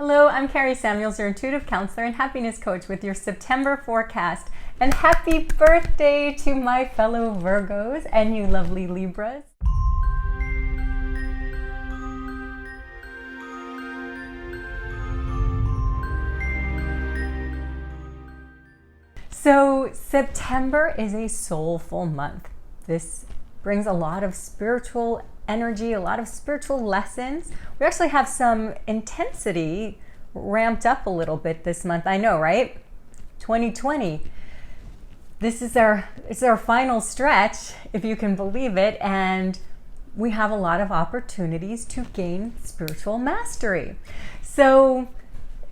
Hello, I'm Kari Samuels, your intuitive counselor and happiness coach with your September forecast. And happy birthday to my fellow Virgos and you lovely Libras. So September is a soulful month. This brings a lot of spiritual energy, a lot of spiritual lessons. We actually have some intensity ramped up a little bit this month. I know, right? 2020. This is our final stretch, if you can believe it, and we have a lot of opportunities to gain spiritual mastery. So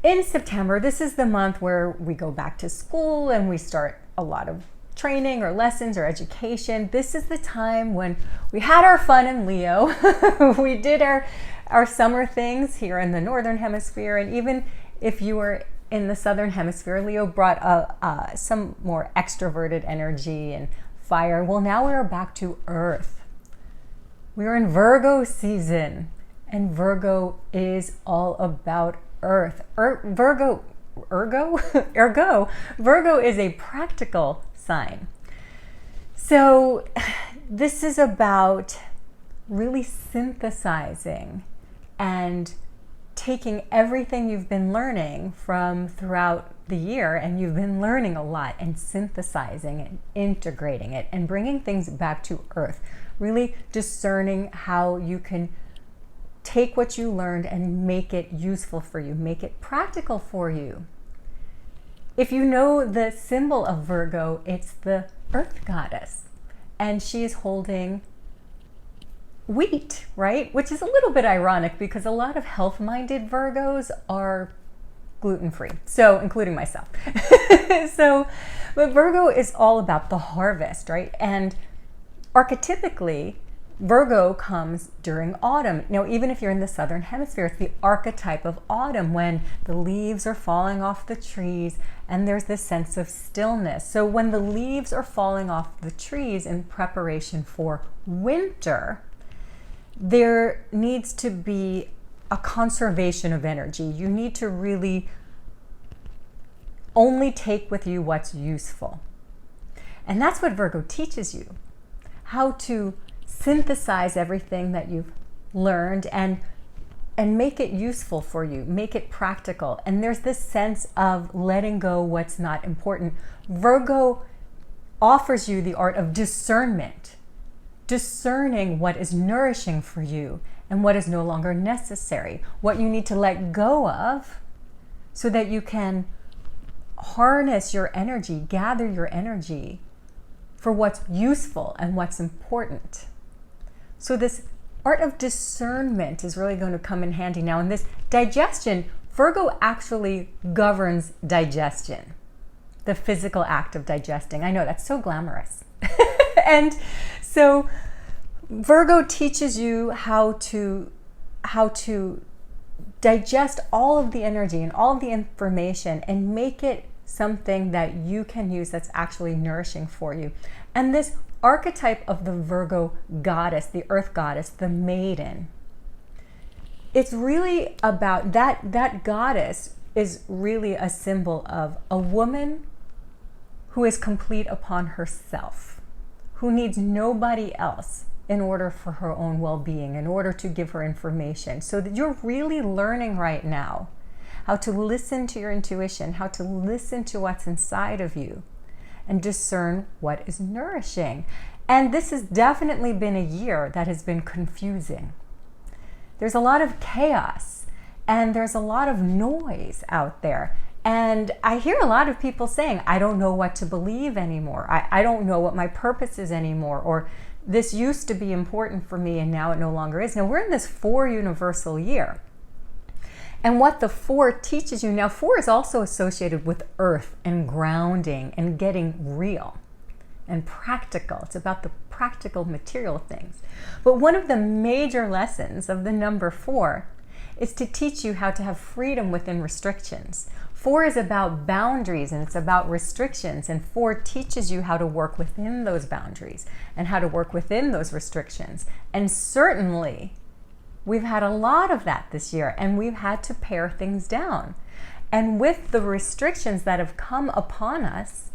in September, this is the month where we go back to school and we start a lot of training or lessons or education. This is the time when we had our fun in Leo. We did our summer things here in the Northern Hemisphere, and even if you were in the Southern Hemisphere, Leo brought some more extroverted energy and fire. Well, now we're back to Earth. We're in Virgo season, and Virgo is all about Earth. Virgo is a practical sign. So this is about really synthesizing and taking everything you've been learning from throughout the year, and you've been learning a lot, and synthesizing and integrating it and bringing things back to Earth, really discerning how you can take what you learned and make it useful for you, make it practical for you. If you know the symbol of Virgo, it's the Earth Goddess, and she is holding wheat, right? Which is a little bit ironic because a lot of health-minded Virgos are gluten-free, so including myself. But Virgo is all about the harvest, right? And archetypically, Virgo comes during autumn. Now, even if you're in the Southern Hemisphere, it's the archetype of autumn when the leaves are falling off the trees and there's this sense of stillness. So when the leaves are falling off the trees in preparation for winter, there needs to be a conservation of energy. You need to really only take with you what's useful. And that's what Virgo teaches you, how to synthesize everything that you've learned and make it useful for you, make it practical. And there's this sense of letting go what's not important. Virgo offers you the art of discernment, discerning what is nourishing for you and what is no longer necessary, what you need to let go of so that you can harness your energy, gather your energy for what's useful and what's important. So this art of discernment is really going to come in handy now. In this digestion, Virgo actually governs digestion, the physical act of digesting. I know, that's so glamorous. And so Virgo teaches you how to digest all of the energy and all of the information and make it something that you can use that's actually nourishing for you. And this archetype of the Virgo goddess, the Earth Goddess, the maiden, it's really about that goddess is really a symbol of a woman who is complete upon herself, who needs nobody else in order for her own well-being, in order to give her information. So that you're really learning right now how to listen to your intuition, how to listen to what's inside of you and discern what is nourishing. And this has definitely been a year that has been confusing. There's a lot of chaos and there's a lot of noise out there. And I hear a lot of people saying, I don't know what to believe anymore. I don't know what my purpose is anymore. Or this used to be important for me and now it no longer is. Now we're in this 4 universal year. And what the 4 teaches you, now 4 is also associated with earth and grounding and getting real and practical. It's about the practical material things. But one of the major lessons of the number 4 is to teach you how to have freedom within restrictions. 4 is about boundaries and it's about restrictions, and 4 teaches you how to work within those boundaries and how to work within those restrictions. And certainly We've had a lot of that this year, and we've had to pare things down. And with the restrictions that have come upon us,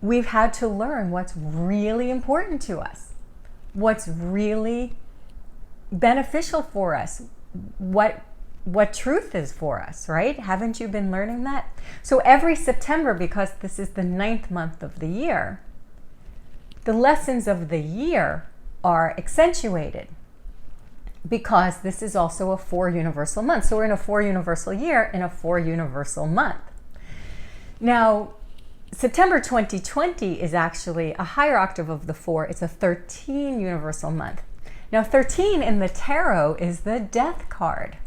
we've had to learn what's really important to us, what's really beneficial for us, what truth is for us, right? Haven't you been learning that? So every September, because this is the 9th month of the year, the lessons of the year are accentuated, because this is also a 4 universal month. So we're in a 4 universal year in a 4 universal month. Now, September 2020 is actually a higher octave of the 4. It's a 13 universal month. Now, 13 in the tarot is the death card.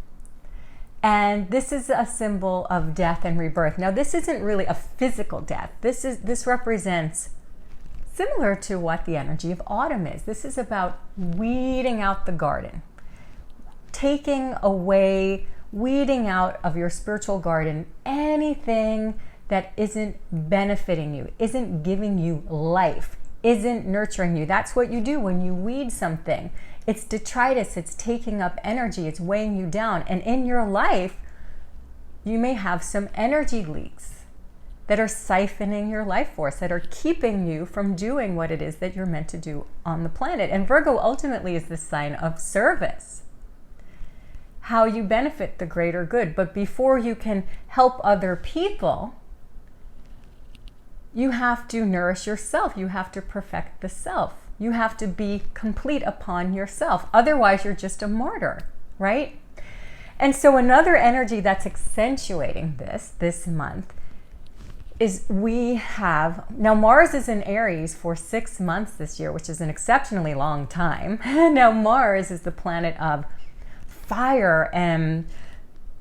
And this is a symbol of death and rebirth. Now, this isn't really a physical death. This represents similar to what the energy of autumn is. This is about weeding out the garden, taking away, weeding out of your spiritual garden anything that isn't benefiting you, isn't giving you life, isn't nurturing you. That's what you do when you weed something. It's detritus, it's taking up energy, it's weighing you down. And in your life, you may have some energy leaks that are siphoning your life force, that are keeping you from doing what it is that you're meant to do on the planet. And Virgo ultimately is the sign of service, how you benefit the greater good. But before you can help other people, you have to nourish yourself. You have to perfect the self. You have to be complete upon yourself. Otherwise, you're just a martyr, right? And so another energy that's accentuating this month is we have, now Mars is in Aries for 6 months this year, which is an exceptionally long time. Now Mars is the planet of fire and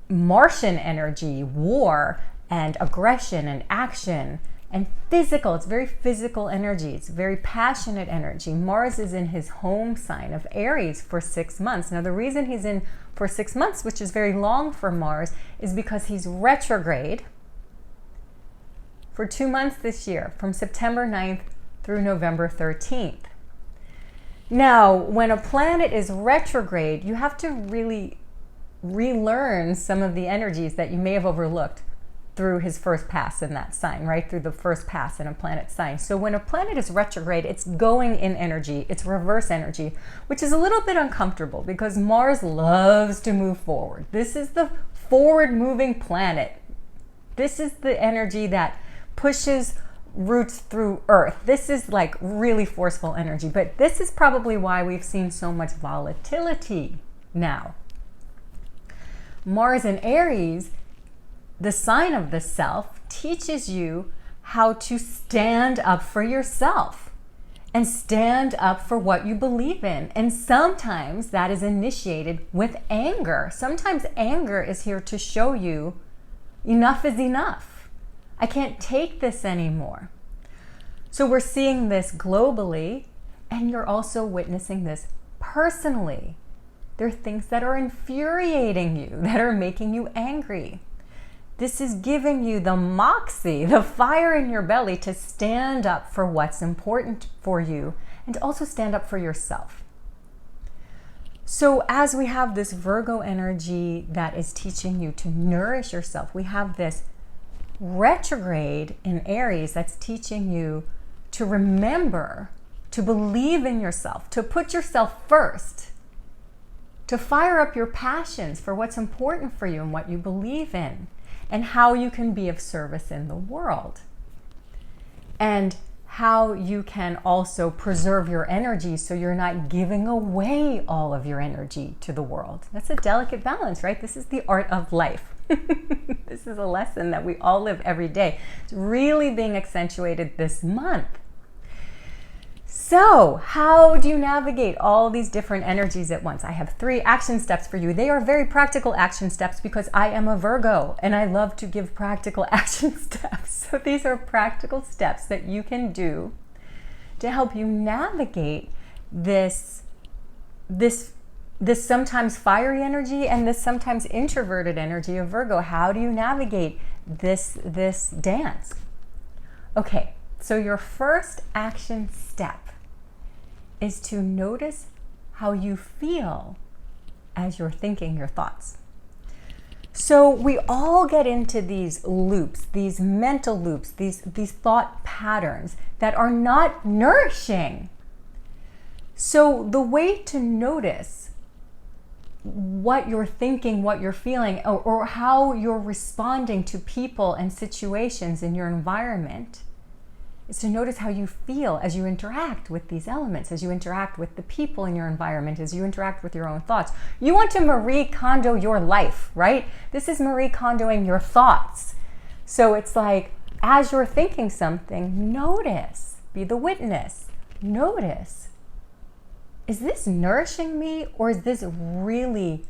Martian energy, war and aggression and action and physical. It's very physical energy. It's very passionate energy. Mars is in his home sign of Aries for 6 months. Now, the reason he's in for 6 months, which is very long for Mars, is because he's retrograde for 2 months this year, from September 9th through November 13th. Now, when a planet is retrograde, you have to really relearn some of the energies that you may have overlooked through his first pass in that sign, right? Through the first pass in a planet's sign. So when a planet is retrograde, it's going in energy, it's reverse energy, which is a little bit uncomfortable because Mars loves to move forward. This is the forward moving planet. This is the energy that pushes roots through Earth. This is like really forceful energy, but this is probably why we've seen so much volatility now. Mars in Aries, the sign of the self, teaches you how to stand up for yourself and stand up for what you believe in. And sometimes that is initiated with anger. Sometimes anger is here to show you enough is enough. I can't take this anymore. So we're seeing this globally, and you're also witnessing this personally. There are things that are infuriating you, that are making you angry. This is giving you the moxie, the fire in your belly to stand up for what's important for you and also stand up for yourself. So as we have this Virgo energy that is teaching you to nourish yourself, we have this retrograde in Aries that's teaching you to remember, to believe in yourself, to put yourself first, to fire up your passions for what's important for you and what you believe in, and how you can be of service in the world, and how you can also preserve your energy so you're not giving away all of your energy to the world. That's a delicate balance, right? This is the art of life. This is a lesson that we all live every day. It's really being accentuated this month. So, how do you navigate all these different energies at once? I have 3 action steps for you. They are very practical action steps because I am a Virgo and I love to give practical action steps. So these are practical steps that you can do to help you navigate this sometimes fiery energy and this sometimes introverted energy of Virgo. How do you navigate this dance? Okay. So your first action step is to notice how you feel as you're thinking your thoughts. So we all get into these loops, these mental loops, these thought patterns that are not nourishing. So the way to notice what you're thinking, what you're feeling, or how you're responding to people and situations in your environment is to notice how you feel as you interact with these elements, as you interact with the people in your environment, as you interact with your own thoughts. You want to Marie Kondo your life, right? This is Marie Kondoing your thoughts. So it's like, as you're thinking something, notice, be the witness, notice. Is this nourishing me, or is this really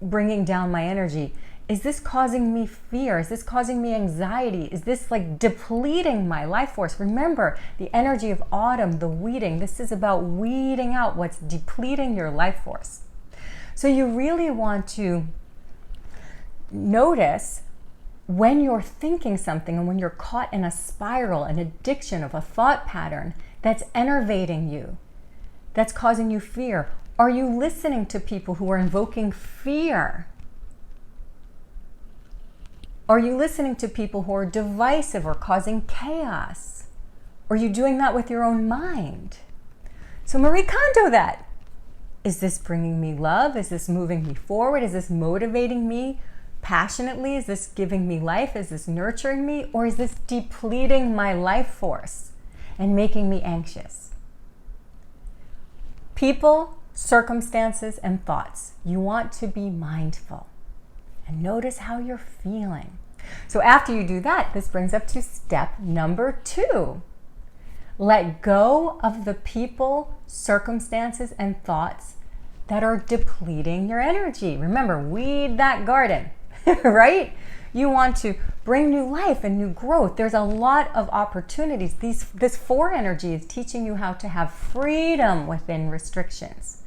bringing down my energy? Is this causing me fear? Is this causing me anxiety? Is this like depleting my life force? Remember, the energy of autumn, the weeding, this is about weeding out what's depleting your life force. So you really want to notice when you're thinking something and when you're caught in a spiral, an addiction of a thought pattern that's enervating you, that's causing you fear. Are you listening to people who are invoking fear? Are you listening to people who are divisive or causing chaos? Are you doing that with your own mind? So Marie Kondo that. Is this bringing me love? Is this moving me forward? Is this motivating me passionately? Is this giving me life? Is this nurturing me? Or is this depleting my life force and making me anxious? People, circumstances, and thoughts. You want to be mindful and notice how you're feeling. So after you do that, this brings up to step number 2. Let go of the people, circumstances, and thoughts that are depleting your energy. Remember, weed that garden, right? You want to bring new life and new growth. There's a lot of opportunities. This 4 energy is teaching you how to have freedom within restrictions.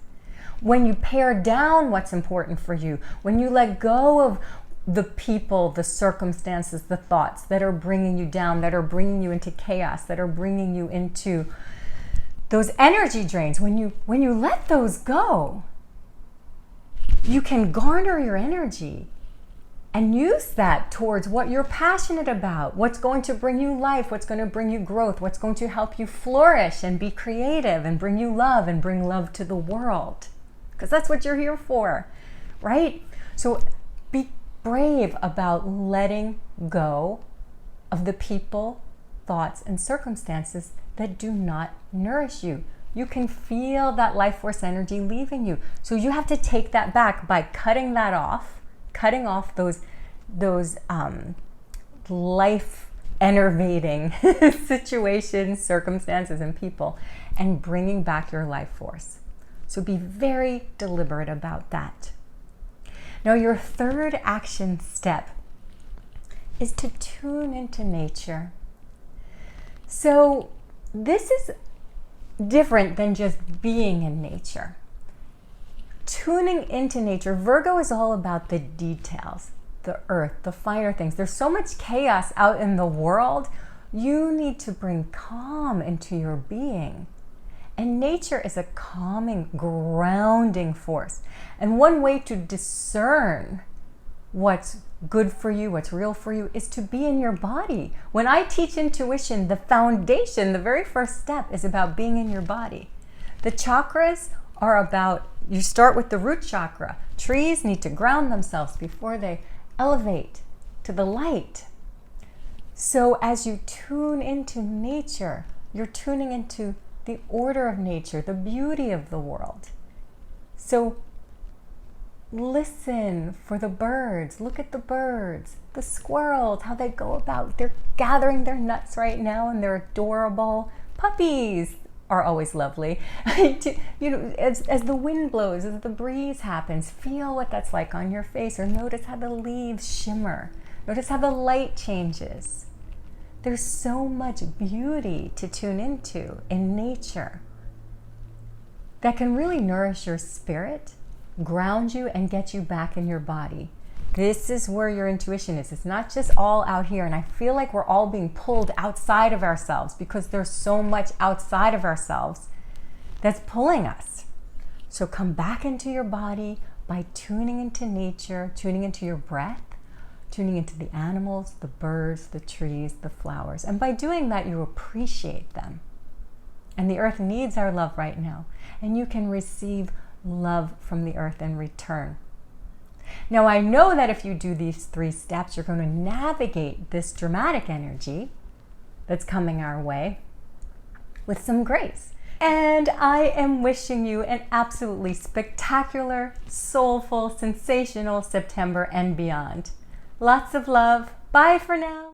When you pare down what's important for you, when you let go of the people, the circumstances, the thoughts that are bringing you down, that are bringing you into chaos, that are bringing you into those energy drains, when you let those go, you can garner your energy and use that towards what you're passionate about, what's going to bring you life, what's going to bring you growth, what's going to help you flourish and be creative and bring you love and bring love to the world. Because that's what you're here for, right? So be brave about letting go of the people, thoughts, and circumstances that do not nourish you. You can feel that life force energy leaving you. So you have to take that back by cutting that off, cutting off those life enervating situations, circumstances, and people, and bringing back your life force. So be very deliberate about that. Now, your 3rd action step is to tune into nature. So this is different than just being in nature. Tuning into nature, Virgo is all about the details, the earth, the finer things. There's so much chaos out in the world. You need to bring calm into your being. And nature is a calming, grounding force. And one way to discern what's good for you, what's real for you, is to be in your body. When I teach intuition, the foundation, the very first step is about being in your body. The chakras are about, you start with the root chakra. Trees need to ground themselves before they elevate to the light. So as you tune into nature, you're tuning into the order of nature, the beauty of the world. So listen for the birds. Look at the birds, the squirrels, how they go about. They're gathering their nuts right now and they're adorable. Puppies are always lovely. As the wind blows, as the breeze happens, feel what that's like on your face, or notice how the leaves shimmer. Notice how the light changes. There's so much beauty to tune into in nature that can really nourish your spirit, ground you, and get you back in your body. This is where your intuition is. It's not just all out here. And I feel like we're all being pulled outside of ourselves because there's so much outside of ourselves that's pulling us. So come back into your body, by tuning into nature, tuning into your breath, tuning into the animals, the birds, the trees, the flowers. And by doing that, you appreciate them. And the earth needs our love right now. And you can receive love from the earth in return. Now, I know that if you do these 3 steps, you're going to navigate this dramatic energy that's coming our way with some grace. And I am wishing you an absolutely spectacular, soulful, sensational September and beyond. Lots of love. Bye for now.